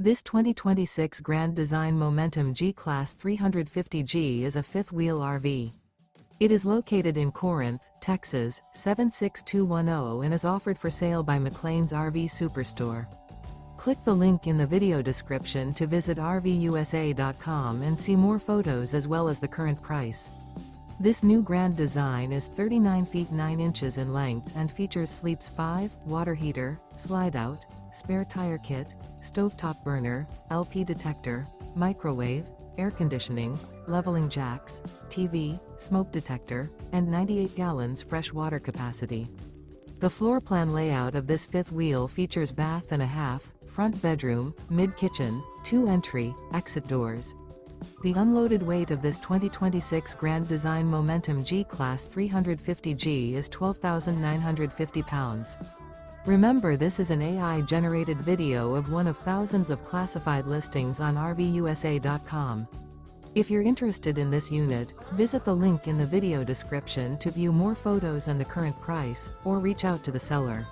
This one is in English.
This 2026 Grand Design Momentum G-Class 350G is a fifth-wheel RV. It is located in Corinth, Texas, 76210 and is offered for sale by McClain's RV Superstore. Click the link in the video description to visit RVUSA.com and see more photos as well as the current price. This new Grand Design is 39 feet 9 inches in length and features sleeps 5, water heater, slide-out, spare tire kit, stovetop burner, LP detector, microwave, air conditioning, leveling jacks, TV, smoke detector, and 98 gallons fresh water capacity. The floor plan layout of this fifth wheel features bath and a half, front bedroom, mid-kitchen, 2 entry, exit doors. The unloaded weight of this 2026 Grand Design Momentum G-Class 350G is 12,950 pounds. Remember, this is an AI-generated video of one of thousands of classified listings on RVUSA.com. If you're interested in this unit, visit the link in the video description to view more photos and the current price, or reach out to the seller.